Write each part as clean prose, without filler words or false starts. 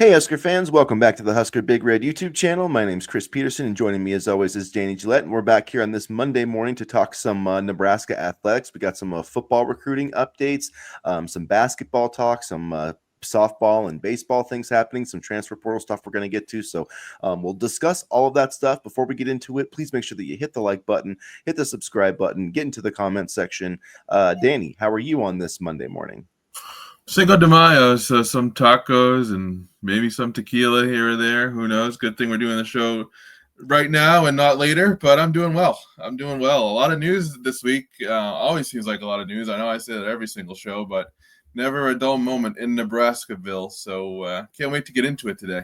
Hey, Husker fans, welcome back to the Husker Big Red YouTube channel. My name's Chris Peterson, and joining me as always is Danny Gillette. And we're back here on this Monday morning to talk some Nebraska athletics. We got some football recruiting updates, some basketball talk, some softball and baseball things happening, some transfer portal stuff we're going to get to. So we'll discuss all of that stuff. Before we get into it, please make sure that you hit the like button, hit the subscribe button, get into the comment section. Danny, how are you on this Monday morning? Cinco de Mayo, so some tacos and maybe some tequila here or there. Who knows? Good thing we're doing the show right now and not later, but I'm doing well. I'm doing well. A lot of news this week. Always seems like a lot of news. I know I say that every single show, but never a dull moment in Nebraskaville. So can't wait to get into it today.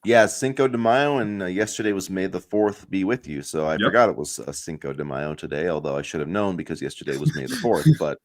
Yeah, Cinco de Mayo, and yesterday was May the 4th be with you. So I Yep. forgot it was Cinco de Mayo today, although I should have known because yesterday was May the 4th, but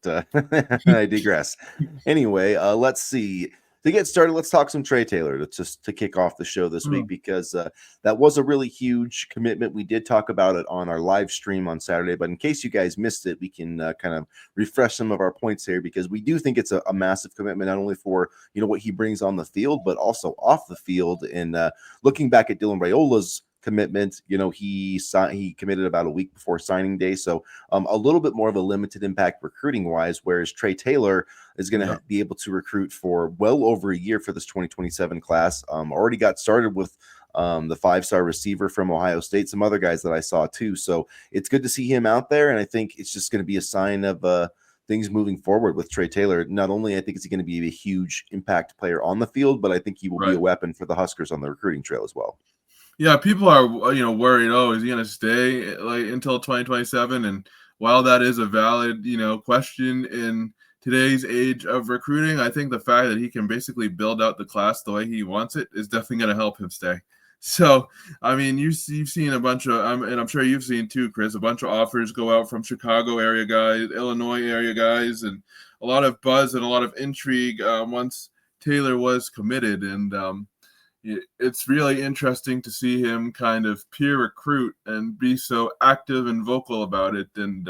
I digress. Anyway, let's see. To get started, let's talk some Trae Taylor to kick off the show this week because that was a really huge commitment. We did talk about it on our live stream on Saturday, but in case you guys missed it, we can kind of refresh some of our points here because we do think it's a massive commitment, not only for what he brings on the field, but also off the field. And looking back at Dylan Raiola's commitment, he committed about a week before signing day, so a little bit more of a limited impact recruiting wise, whereas Trae Taylor is going to be able to recruit for well over a year for this 2027 class. Already got started with the 5-star receiver from Ohio State, some other guys that I saw too. So it's good to see him out there, and I think it's just going to be a sign of things moving forward with Trae Taylor. Not only I think is he going to be a huge impact player on the field, but I think he will be a weapon for the Huskers on the recruiting trail as well. Yeah, people are worried. Oh, is he going to stay like until 2027? And while that is a valid question in today's age of recruiting, I think the fact that he can basically build out the class the way he wants it is definitely going to help him stay. So, I mean, you've seen a bunch of, and I'm sure you've seen too, Chris, a bunch of offers go out from Chicago area guys, Illinois area guys, and a lot of buzz and a lot of intrigue once Taylor was committed. And it's really interesting to see him kind of peer recruit and be so active and vocal about it. And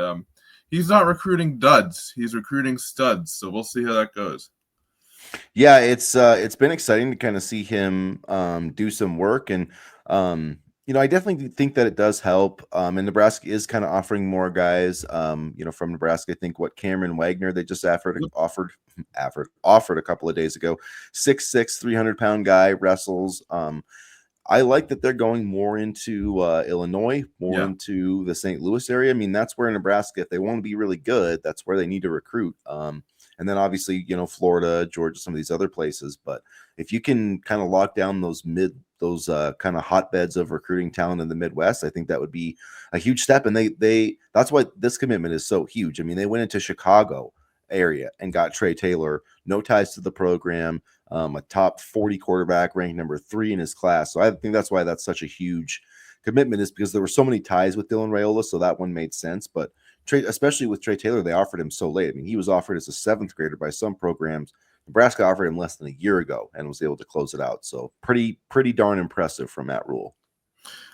he's not recruiting duds; he's recruiting studs. So we'll see how that goes. Yeah, it's been exciting to kind of see him do some work, and I definitely think that it does help. And Nebraska is kind of offering more guys, from Nebraska. I think what Cameron Wagner they just offered a couple of days ago, 6'6", 300-pound guy, wrestles. I like that they're going more into Illinois, more into the St. Louis area. I mean, that's where Nebraska, if they want to be really good, that's where they need to recruit. And then obviously, Florida, Georgia, some of these other places. But if you can kind of lock down those kind of hotbeds of recruiting talent in the Midwest, I think that would be a huge step. And that's why this commitment is so huge. I mean, they went into Chicago area and got Trae Taylor, no ties to the program, a top 40 quarterback, ranked number 3 in his class. So I think that's why that's such a huge commitment, is because there were so many ties with Dylan Raiola, so that one made sense. But especially with Trae Taylor, they offered him so late. I mean, he was offered as a 7th grader by some programs. Nebraska offered him less than a year ago and was able to close it out. So pretty darn impressive from Matt Rule.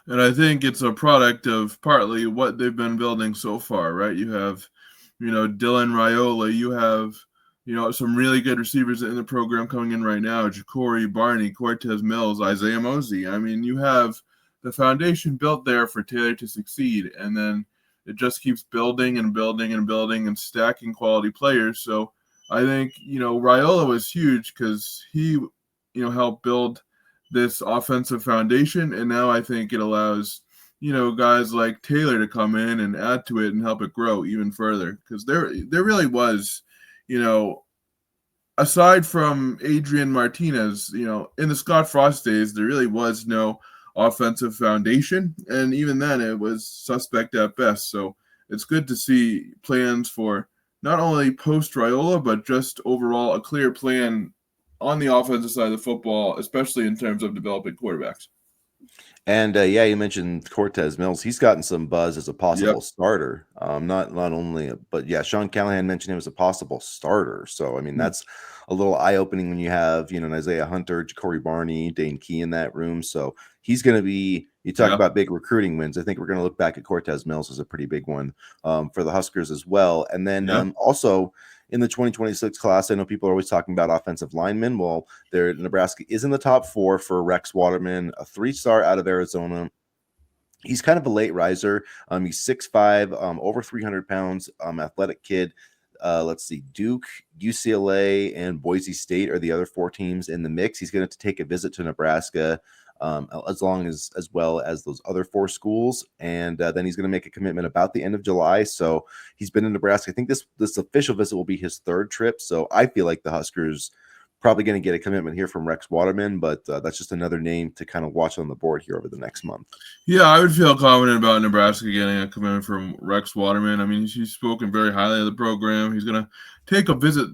And I think it's a product of partly what they've been building so far, right? You have, Dylan Raiola, you have, some really good receivers in the program coming in right now, Ja'Cory Barney, Cortez Mills, Isaiah Mosey. I mean, you have the foundation built there for Taylor to succeed, and then it just keeps building and building and building and stacking quality players. So I think, Raiola was huge because he, helped build this offensive foundation, and now I think it allows guys like Taylor to come in and add to it and help it grow even further, because there really was, aside from Adrian Martinez, in the Scott Frost days, there really was no offensive foundation, and even then it was suspect at best. So it's good to see plans for not only post Raiola, but just overall a clear plan on the offensive side of the football, especially in terms of developing quarterbacks. And you mentioned Cortez Mills. He's gotten some buzz as a possible starter. Not only, but Sean Callahan mentioned him as a possible starter. So I mean, that's a little eye opening when you have an Isaiah Hunter, Ja'Cory Barney, Dane Key in that room. So he's going to be. You talk about big recruiting wins. I think we're going to look back at Cortez Mills as a pretty big one for the Huskers as well. And then also, in the 2026 class. I know people are always talking about offensive linemen. Well, there Nebraska is in the top 4 for Rex Waterman, a 3-star out of Arizona. He's kind of a late riser. He's 6'5", over 300 pounds, athletic kid. Let's see, Duke, UCLA, and Boise State are the other 4 teams in the mix. He's going to take a visit to Nebraska, as well as those other 4 schools, and then he's going to make a commitment about the end of July. So he's been in Nebraska. I think this official visit will be his 3rd trip. So I feel like the Huskers probably going to get a commitment here from Rex Waterman, but that's just another name to kind of watch on the board here over the next month. Yeah, I would feel confident about Nebraska getting a commitment from Rex Waterman. I mean, he's spoken very highly of the program. He's going to take a visit,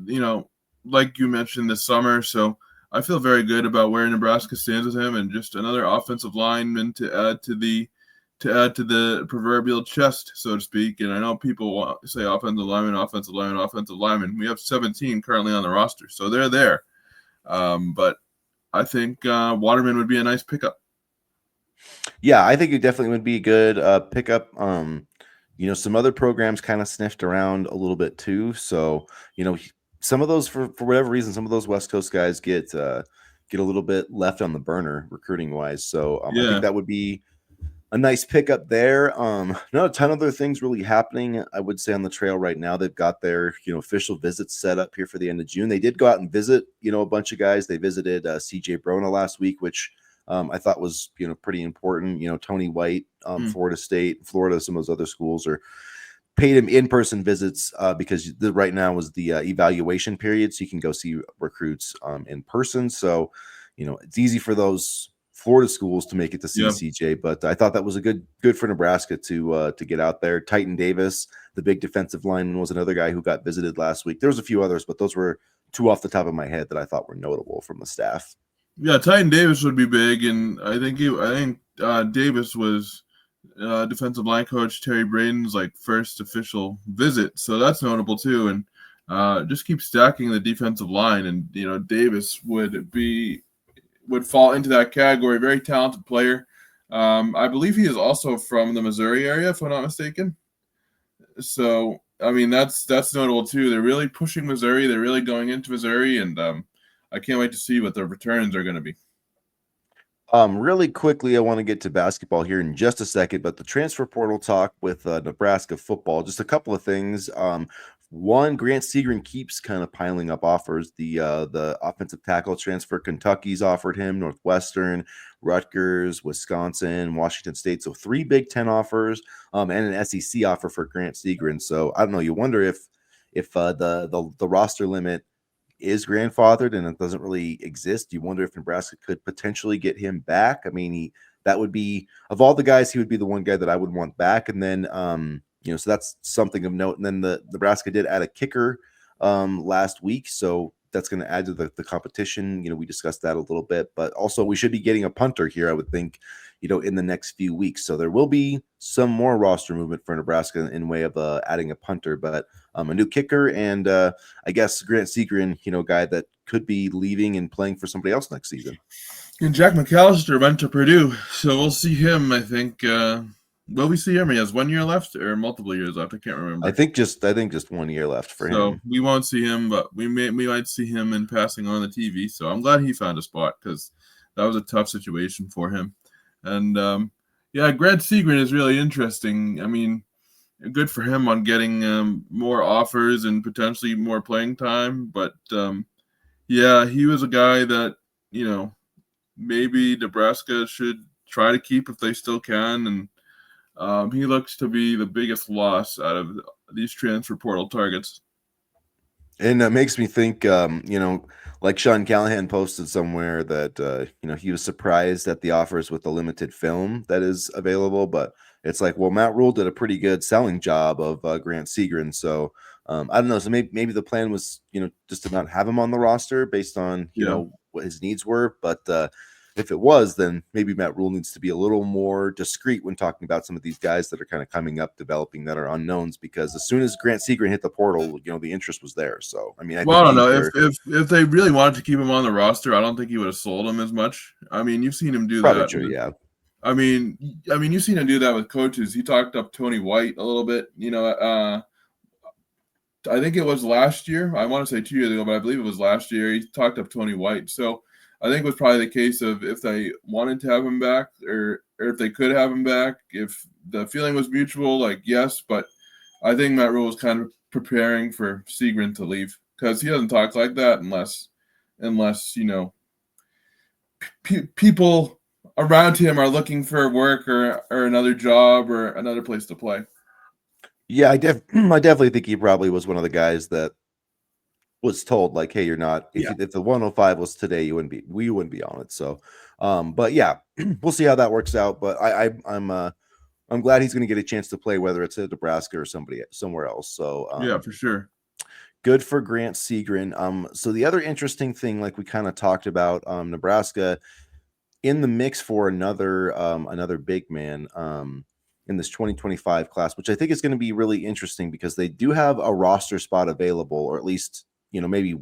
like you mentioned, this summer. So I feel very good about where Nebraska stands with him, and just another offensive lineman to add to the proverbial chest, so to speak. And I know people say offensive lineman, offensive lineman, offensive lineman. We have 17 currently on the roster, so they're there. But I think Waterman would be a nice pickup. Yeah, I think it definitely would be a good pickup. Some other programs kind of sniffed around a little bit too. So, some of those for whatever reason, some of those West Coast guys get a little bit left on the burner recruiting wise. So I think Yeah. that would be a nice pickup there. Not a ton of other things really happening, I would say, on the trail right now. They've got their official visits set up here for the end of June. They did go out and visit a bunch of guys. They visited CJ Brona last week, which I thought was pretty important. Tony White, Florida State, Florida, some of those other schools are paid him in-person visits because right now was the evaluation period, so you can go see recruits in person. So it's easy for those Florida schools to make it to see Yeah. CJ, but I thought that was a good for Nebraska to get out there. Titan Davis, the big defensive lineman, was another guy who got visited last week. There was a few others, but those were 2 off the top of my head that I thought were notable from the staff. Yeah, Titan Davis would be big, and I think Davis was defensive line coach Terry Braden's first official visit, so that's notable too. And just keep stacking the defensive line, and Davis would fall into that category. Very talented player. I believe he is also from the Missouri area, if I'm not mistaken. So I mean that's notable too. They're really pushing Missouri. They're really going into Missouri, and I can't wait to see what their returns are going to be. Really quickly, I want to get to basketball here in just a second, but the transfer portal talk with Nebraska football, just a couple of things. One, Grant Segrin keeps kind of piling up offers. The offensive tackle transfer, Kentucky's offered him, Northwestern, Rutgers, Wisconsin, Washington State. So 3 Big Ten offers, and an SEC offer for Grant Segrin. So I don't know. You wonder if the roster limit is grandfathered and it doesn't really exist. You wonder if Nebraska could potentially get him back. I mean, that would be, of all the guys, he would be the one guy that I would want back. And then, so that's something of note. And then the Nebraska did add a kicker last week, so that's going to add to the competition. We discussed that a little bit, but also we should be getting a punter here, I would think, in the next few weeks. So there will be some more roster movement for Nebraska in way of adding a punter, but a new kicker and I guess Grant Segrin, guy that could be leaving and playing for somebody else next season. And Jack McAllister went to Purdue, so we'll see him. I think. Will we see him? He has 1 year left or multiple years left. I can't remember. I think just 1 year left for him. So we won't see him, but we might see him in passing on the TV. So I'm glad he found a spot because that was a tough situation for him. And Grant Segrin is really interesting. I mean, good for him on getting more offers and potentially more playing time. But he was a guy that maybe Nebraska should try to keep if they still can. And he looks to be the biggest loss out of these transfer portal targets. And it makes me think, like Sean Callahan posted somewhere that, he was surprised at the offers with the limited film that is available. But it's like, well, Matt Rule did a pretty good selling job of Grant Segrin. So I don't know. So maybe the plan was, just to not have him on the roster based on, what his needs were. But if it was, then maybe Matt Rule needs to be a little more discreet when talking about some of these guys that are kind of coming up, developing, that are unknowns. Because as soon as Grant Segrin hit the portal, the interest was there. So I mean, I Well, I think don't know if they really wanted to keep him on the roster. I don't think he would have sold him as much. I mean, you've seen him do probably that. true. Yeah. I mean, you've seen him do that with coaches. He talked up Tony White a little bit. I think it was last year. I want to say 2 years ago, but I believe it was last year. He talked up Tony White. So I think it was probably the case of if they wanted to have him back, or if they could have him back, if the feeling was mutual, like yes. But I think Matt Rule was kind of preparing for Segrin to leave because he doesn't talk like that unless people around him are looking for work or another job or another place to play. Yeah, I definitely think he probably was one of the guys that was told like, "Hey, you're not Yeah. if the 105 was today, we wouldn't be on it." So, but yeah, we'll see how that works out. But I'm glad he's going to get a chance to play, whether it's at Nebraska or somewhere else. So, Yeah, for sure. good for Grant Segrin. So the other interesting thing, like we kind of talked about, Nebraska in the mix for another big man in this 2025 class, which I think is going to be really interesting because they do have a roster spot available, or at least maybe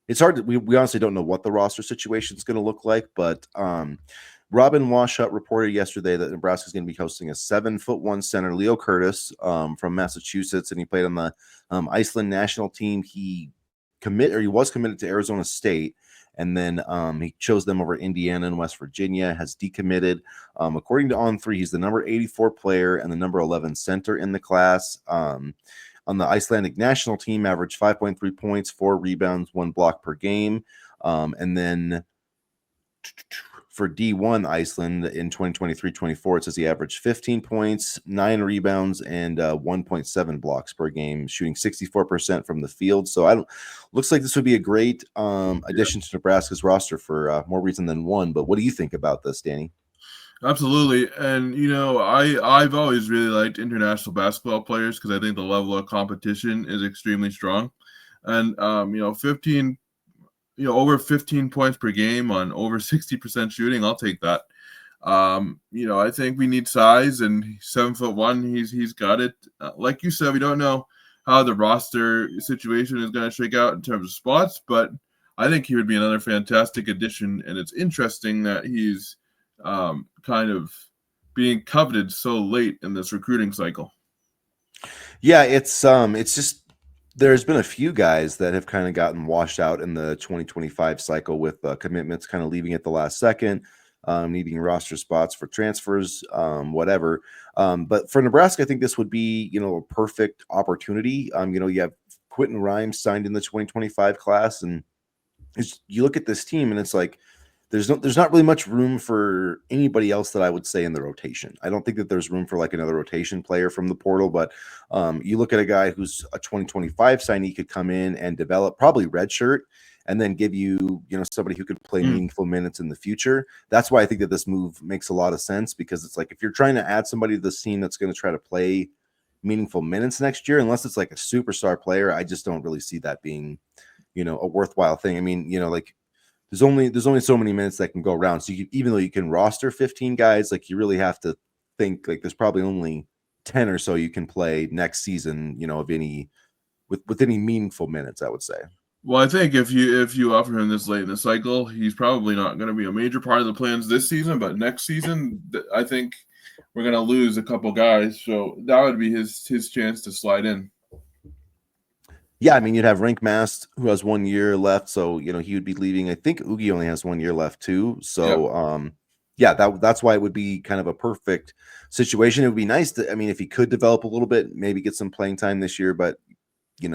it's hard to, we honestly don't know what the roster situation is going to look like, but Robin Washut reported yesterday that Nebraska is going to be hosting a 7'1" center, Leo Curtis, from Massachusetts, and he played on the Iceland national team. He was committed to Arizona State, and then he chose them over Indiana and West Virginia. Has decommitted. According to On3, he's the number 84 player and the number 11 center in the class. On the Icelandic national team, averaged 5.3 points, 4 rebounds, 1 block per game. And then for D1 Iceland in 2023-24, it says he averaged 15 points, 9 rebounds, and 1.7 blocks per game, shooting 64% from the field. So looks like this would be a great addition to Nebraska's roster for more reason than one. But what do you think about this, Danny? Absolutely. And I've always really liked international basketball players because I think the level of competition is extremely strong. And 15 over 15 points per game on over 60% shooting, I'll take that. I think we need size, and 7'1", he's got it. Like you said, we don't know how the roster situation is going to shake out in terms of spots, but I think he would be another fantastic addition, and it's interesting that he's kind of being coveted so late in this recruiting cycle. Yeah, it's just there's been a few guys that have kind of gotten washed out in the 2025 cycle with commitments kind of leaving at the last second, needing roster spots for transfers, whatever. But for Nebraska, I think this would be a perfect opportunity. You have Quentin Rhymes signed in the 2025 class, and you look at this team and it's like there's not really much room for anybody else that I would say in the rotation. I don't think that there's room for like another rotation player from the portal, but you look at a guy who's a 2025 signee could come in and develop, probably redshirt, and then give you somebody who could play meaningful minutes in the future. That's why I think that this move makes a lot of sense, because it's like if you're trying to add somebody to this team that's going to try to play meaningful minutes next year, unless it's like a superstar player, I just don't really see that being a worthwhile thing. I mean, like there's only so many minutes that can go around. So even though you can roster 15 guys, like you really have to think like there's probably only 10 or so you can play next season, of any with any meaningful minutes, I would say. Well, I think if you offer him this late in the cycle, he's probably not going to be a major part of the plans this season. But next season, I think we're going to lose a couple guys, so that would be his chance to slide in. Yeah, I mean, you'd have Rink Mast, who has 1 year left, so he would be leaving. I think Oogie only has 1 year left too. So yeah, that's why it would be kind of a perfect situation. It would be nice to, I mean, if he could develop a little bit, maybe get some playing time this year, but in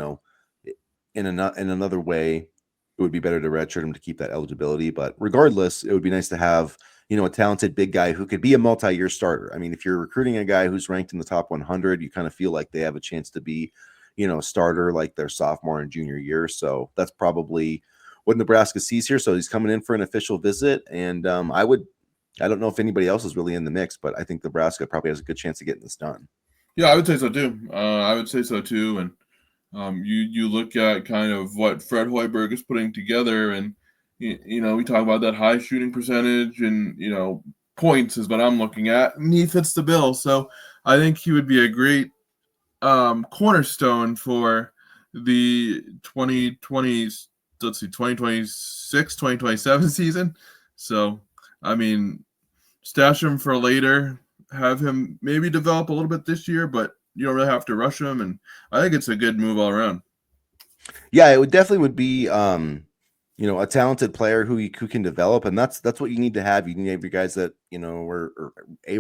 another way, it would be better to redshirt him to keep that eligibility. But regardless, it would be nice to have a talented big guy who could be a multi-year starter. I mean, if you're recruiting a guy who's ranked in the top 100, you kind of feel like they have a chance to be a starter like their sophomore and junior year. So that's probably what Nebraska sees here. So he's coming in for an official visit, and I don't know if anybody else is really in the mix, but I think Nebraska probably has a good chance of getting this done. Yeah, I would say so too. I would say so too. And you look at kind of what Fred Hoiberg is putting together, and we talk about that high shooting percentage, and points is what I'm looking at, and he fits the bill. So I think he would be a great cornerstone for the 2020, let's see, 2026, 2027 season. So, I mean, stash him for later, have him maybe develop a little bit this year, but you don't really have to rush him. And I think it's a good move all around. Yeah, it would definitely would be a talented player who can develop, and that's what you need to have. You need to have your guys that are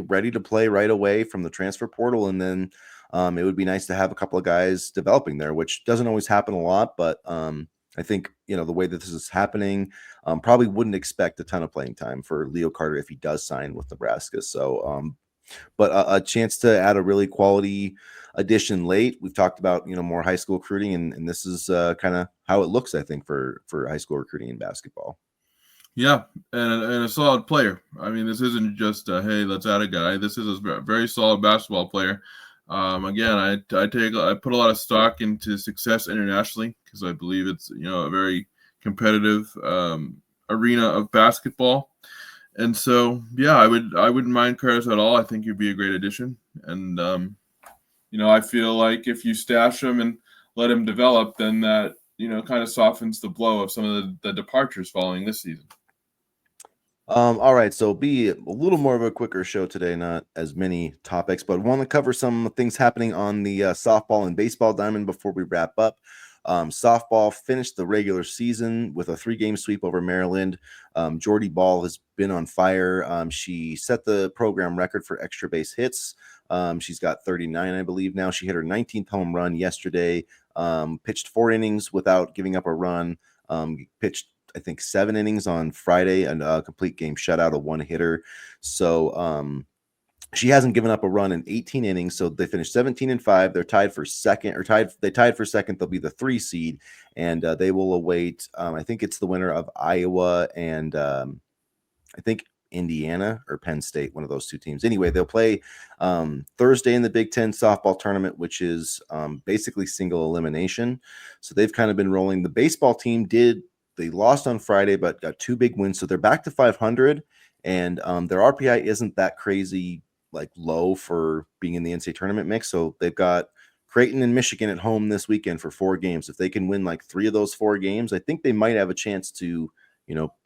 ready to play right away from the transfer portal, and then it would be nice to have a couple of guys developing there, which doesn't always happen a lot, but I think the way that this is happening, probably wouldn't expect a ton of playing time for Leo Carter if he does sign with Nebraska. So but a chance to add a really quality addition late. We've talked about more high school recruiting, and this is kind of how it looks, I think, for high school recruiting in basketball. Yeah, and a solid player. I mean, this isn't just hey, let's add a guy. This is a very solid basketball player. Again, I put a lot of stock into success internationally because I believe it's a very competitive arena of basketball. And so, yeah, I wouldn't mind Curtis at all. I think he'd be a great addition. And I feel like if you stash him and let him develop, then that kind of softens the blow of some of the departures following this season. All right, so be a little more of a quicker show today, not as many topics, but want to cover some things happening on the softball and baseball diamond before we wrap up. Softball finished the regular season with a 3-game sweep over Maryland. Jordy Ball has been on fire. She set the program record for extra base hits. She's got 39, I believe, now. She hit her 19th home run yesterday, pitched 4 innings without giving up a run, pitched I think 7 innings on Friday and a complete game shutout, a 1-hitter. So she hasn't given up a run in 18 innings. So they finished 17-5. They're tied for second, or tied. They tied for second. They'll be the 3 seed, and they will await. I think it's the winner of Iowa and I think Indiana or Penn State, one of those 2 teams. Anyway, they'll play Thursday in the Big Ten softball tournament, which is basically single elimination. So they've kind of been rolling. The baseball team they lost on Friday, but got 2 big wins. So they're back to 500, and their RPI isn't that crazy, like low for being in the NCAA tournament mix. So they've got Creighton and Michigan at home this weekend for 4 games. If they can win like 3 of those 4 games, I think they might have a chance to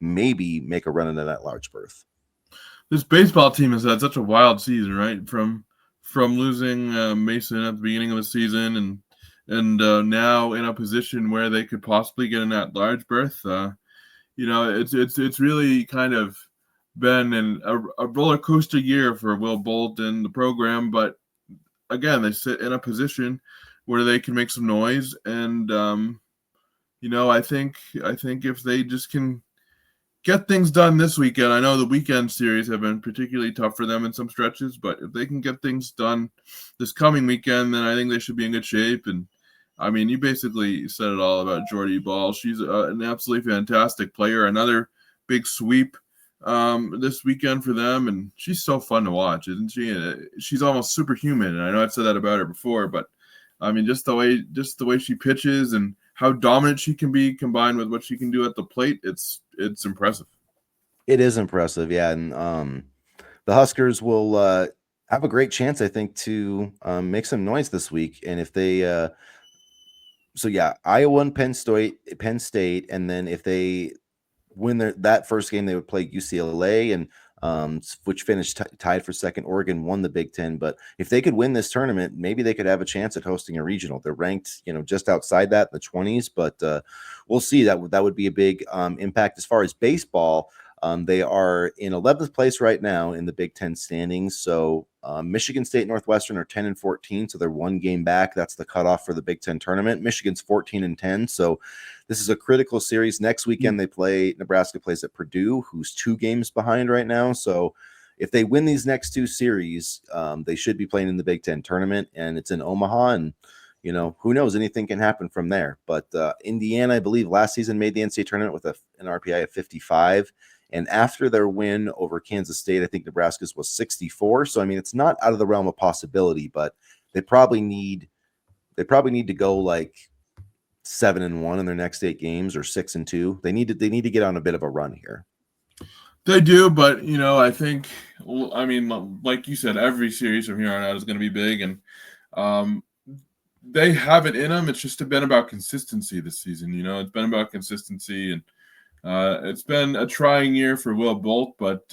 maybe make a run into that large berth. This baseball team has had such a wild season, right? From losing Mason at the beginning of the season, and now in a position where they could possibly get in that large berth. It's really kind of been a roller coaster year for Will Bolt and the program, but again, they sit in a position where they can make some noise, and I think if they just can get things done this weekend. I know the weekend series have been particularly tough for them in some stretches, but if they can get things done this coming weekend, then I think they should be in good shape. And I mean, you basically said it all about Jordy Ball. She's an absolutely fantastic player. Another big sweep this weekend for them, and she's so fun to watch, isn't she? She's almost superhuman. And I know I've said that about her before, but I mean, just the way she pitches and how dominant she can be combined with what she can do at the plate, it's impressive. It is impressive, yeah, and the Huskers will have a great chance, I think, to make some noise this week. And if they, so yeah, Iowa and Penn State, and then if they win that first game, they would play UCLA, and which finished tied for second. Oregon won the Big Ten, but if they could win this tournament, maybe they could have a chance at hosting a regional. They're ranked, just outside that, in the 20s, but we'll see. That would be a big impact. As far as baseball, they are in 11th place right now in the Big Ten standings. So Michigan State, Northwestern are 10-14, so they're 1 game back. That's the cutoff for the Big Ten tournament. Michigan's 14-10, so this is a critical series. Next weekend Nebraska plays at Purdue, who's 2 games behind right now. So if they win these next 2 series, they should be playing in the Big Ten tournament, and it's in Omaha. And who knows? Anything can happen from there. But Indiana, I believe, last season made the NCAA tournament with an RPI of 55. And after their win over Kansas State, I think Nebraska's was 64. So I mean, it's not out of the realm of possibility, but they probably need to go like 7-1 in their next 8 games, or 6-2. They need to get on a bit of a run here. They do, but I think, I mean, like you said, every series from here on out is going to be big, and they have it in them. It's just been about consistency this season. It's been about consistency, and it's been a trying year for Will Bolt, but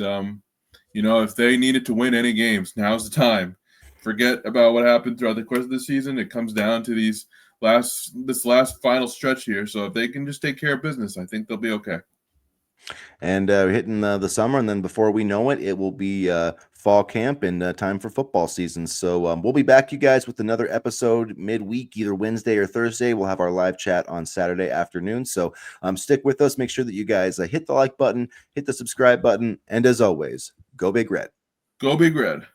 if they needed to win any games, now's the time. Forget about what happened throughout the course of the season. It comes down to these this last final stretch here. So if they can just take care of business, I think they'll be okay. And hitting the summer, and then before we know it, it will be fall camp and time for football season. So we'll be back, you guys, with another episode midweek, either Wednesday or Thursday. We'll have our live chat on Saturday afternoon. So stick with us. Make sure that you guys hit the like button, hit the subscribe button, and as always, go Big Red. Go Big Red.